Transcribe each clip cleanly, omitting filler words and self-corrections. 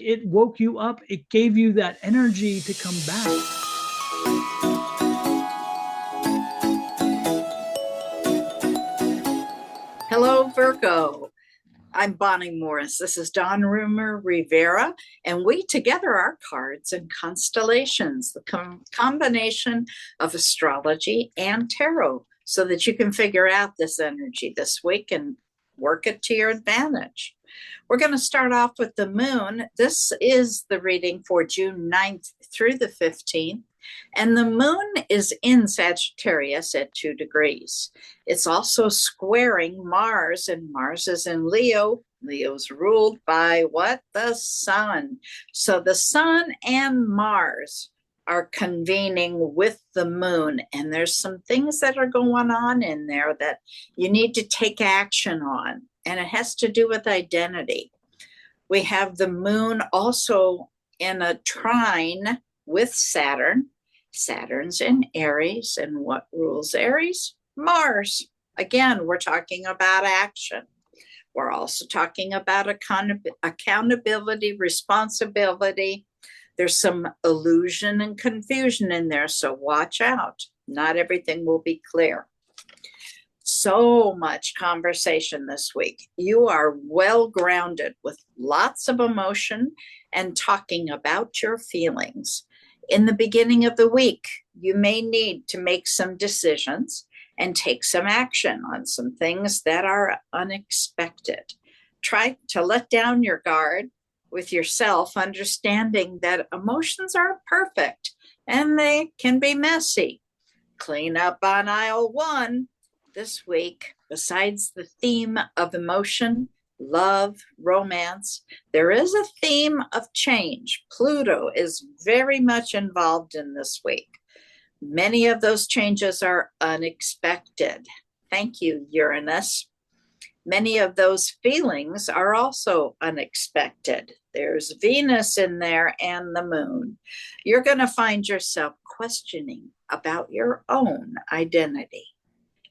It woke you up. It gave you that energy to come back. Hello, Virgo. I'm Bonnie Morris. This is Don Rumor Rivera, and we together are cards and constellations, the combination of astrology and tarot, so that you can figure out this energy this week and work it to your advantage. We're going to start off with the moon. This is the reading for June 9th through the 15th. And the moon is in Sagittarius at 2 degrees. It's also squaring Mars, and Mars is in Leo. Leo's ruled by what? The sun. So the sun and Mars are convening with the moon. And there's some things that are going on in there that you need to take action on. And it has to do with identity. We have the moon also in a trine with Saturn. Saturn's in Aries, and what rules Aries? Mars. Again, we're talking about action. We're also talking about accountability, responsibility. There's some illusion and confusion in there, so watch out. Not everything will be clear. So much conversation this week. You are well grounded with lots of emotion and talking about your feelings. In the beginning of the week, you may need to make some decisions and take some action on some things that are unexpected. Try to let down your guard with yourself, understanding that emotions aren't perfect and they can be messy. Clean up on aisle 1 this week. Besides the theme of emotion, love, romance, there is a theme of change. Pluto is very much involved in this week. Many of those changes are unexpected. Thank you, Uranus. Many of those feelings are also unexpected. There's Venus in there and the moon. You're going to find yourself questioning about your own identity.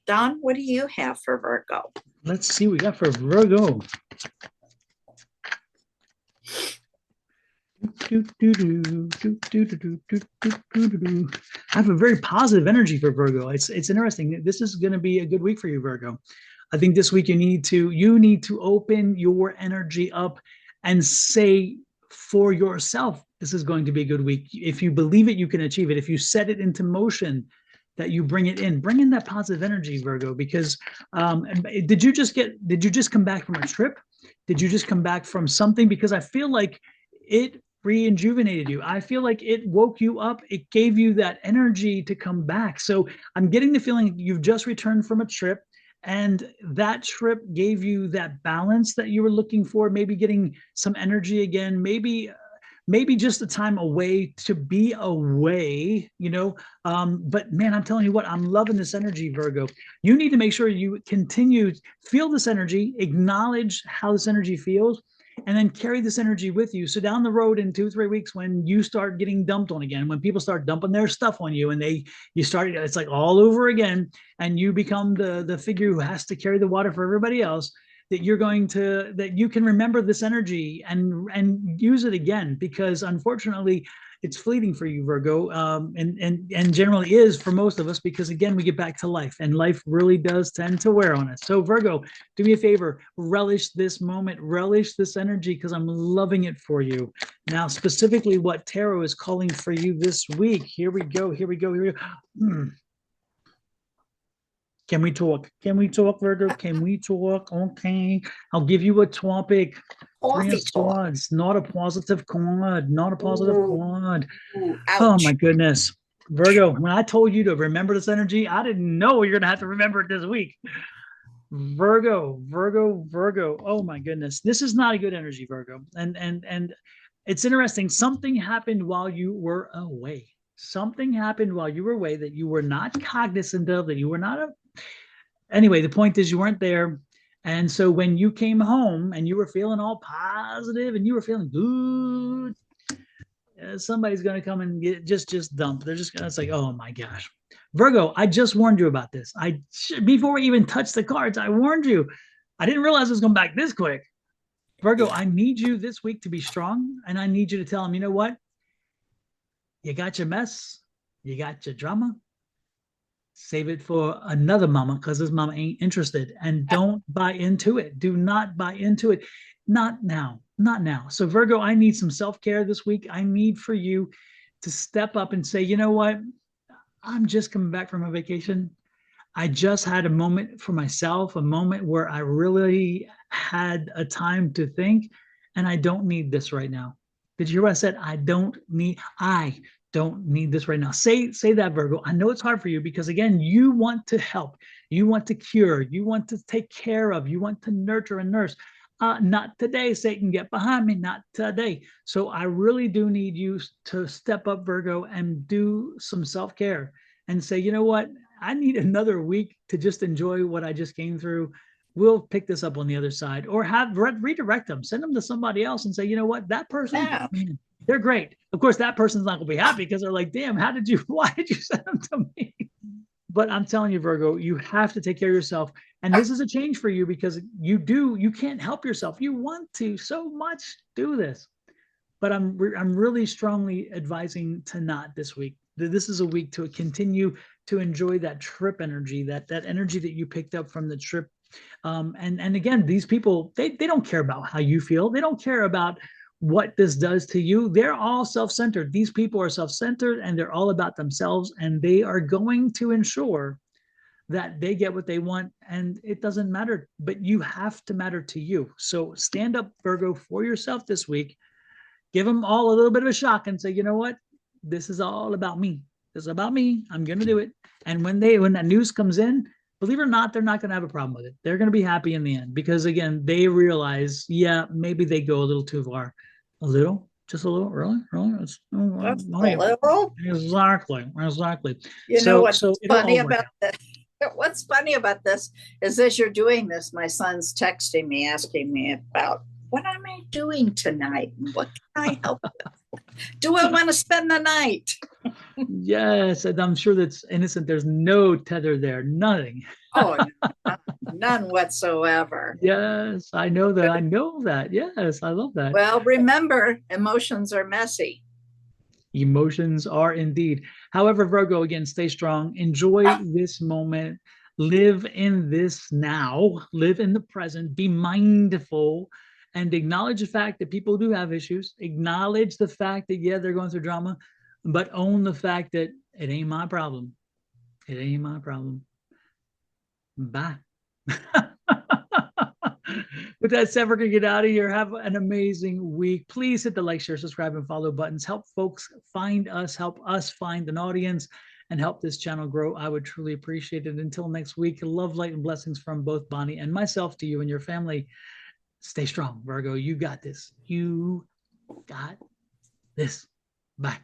Don, what do you have for Virgo? Let's see what we got for Virgo. I have a very positive energy for Virgo. It's interesting. This is going to be a good week for you, Virgo. I think this week you need to open your energy up and say for yourself, this is going to be a good week. If you believe it, you can achieve it. If you set it into motion, that you bring in that positive energy, Virgo, because did you just come back from a trip? Did you just come back from something? Because I feel like it rejuvenated you. I feel like it woke you up. It gave you that energy to come back. So I'm getting the feeling you've just returned from a trip, and that trip gave you that balance that you were looking for, maybe getting some energy again, maybe just a time away to be away, but man, I'm telling you what, I'm loving this energy, Virgo. You need to make sure you continue, feel this energy, acknowledge how this energy feels, and then carry this energy with you. So down the road in 2-3 weeks, when you start getting dumped on again, when people start dumping their stuff on you and it's like all over again, and you become the figure who has to carry the water for everybody else, that you can remember this energy and use it again, because unfortunately it's fleeting for you, Virgo, and generally is for most of us, because again, we get back to life, and life really does tend to wear on us. So Virgo, do me a favor, relish this moment, relish this energy, because I'm loving it for you. Now, specifically what tarot is calling for you this week. Here we go. Can we talk? Virgo? Can we talk? Okay. I'll give you a topic. Three of Swords. Not a positive card. Oh my goodness. Virgo, when I told you to remember this energy, I didn't know you're going to have to remember it this week. Virgo. Oh my goodness. This is not a good energy, Virgo. And it's interesting. Something happened while you were away. That you were not cognizant of, that you were not anyway, the point is you weren't there. And so when you came home and you were feeling all positive and you were feeling good, somebody's going to come and just dump. They're just going to, it's like, oh my gosh. Virgo, I just warned you about this. Before we even touched the cards, I warned you. I didn't realize it was going back this quick. Virgo, I need you this week to be strong, and I need you to tell him, you know what? You got your mess, you got your drama. Save it for another mama because this mama ain't interested. And don't buy into it. Do not buy into it. Not now. Not now. So, Virgo, I need some self care this week. I need for you to step up and say, you know what? I'm just coming back from a vacation. I just had a moment for myself, a moment where I really had a time to think, and I don't need this right now. Did you hear what I said? I don't need this right now. Say that, Virgo. I know it's hard for you because again, you want to help, you want to cure, you want to take care of, you want to nurture and nurse. Not today, Satan, get behind me, not today. So I really do need you to step up, Virgo, and do some self-care and say, you know what? I need another week to just enjoy what I just came through. We'll pick this up on the other side, or have redirect them, send them to somebody else and say, you know what, that person, Yeah. man, they're great. Of course, that person's not going to be happy because they're like, damn, why did you send them to me? But I'm telling you, Virgo, you have to take care of yourself. And this is a change for you because you can't help yourself. You want to so much do this. But I'm really strongly advising to not this week. This is a week to continue to enjoy that trip energy, that energy that you picked up from the trip. And again, these people, they don't care about how you feel. They don't care about what this does to you. They're all self-centered. These people are self-centered and they're all about themselves, and they are going to ensure that they get what they want, and it doesn't matter, but you have to matter to you. So stand up, Virgo, for yourself this week. Give them all a little bit of a shock and say, you know what? This is all about me. This is about me. I'm going to do it. And when that news comes in, believe it or not, they're not going to have a problem with it. They're going to be happy in the end because again, they realize, yeah, maybe they go a little too far. A little, just a little, really, really. Just a little. Exactly. You know what's So it'll funny all work about out. this? What's funny about this is as you're doing this, my son's texting me, asking me about what am I doing tonight? And what can I help with? Do I want to spend the night? Yes, and I'm sure that's innocent. There's no tether there, nothing. Oh, none whatsoever. Yes, I know that. I know that. Yes, I love that. Well, remember, emotions are messy. Emotions are indeed. However, Virgo, again, stay strong. Enjoy this moment. Live in this now. Live in the present. Be mindful and acknowledge the fact that people do have issues. Acknowledge the fact that, yeah, they're going through drama, but own the fact that it ain't my problem. It ain't my problem. Bye. With that said, we're going to get out of here. Have an amazing week. Please hit the like, share, subscribe, and follow buttons. Help folks find us, help us find an audience, and help this channel grow. I would truly appreciate it. Until next week, love, light, and blessings from both Bonnie and myself to you and your family. Stay strong, Virgo. You got this. You got this. Bye.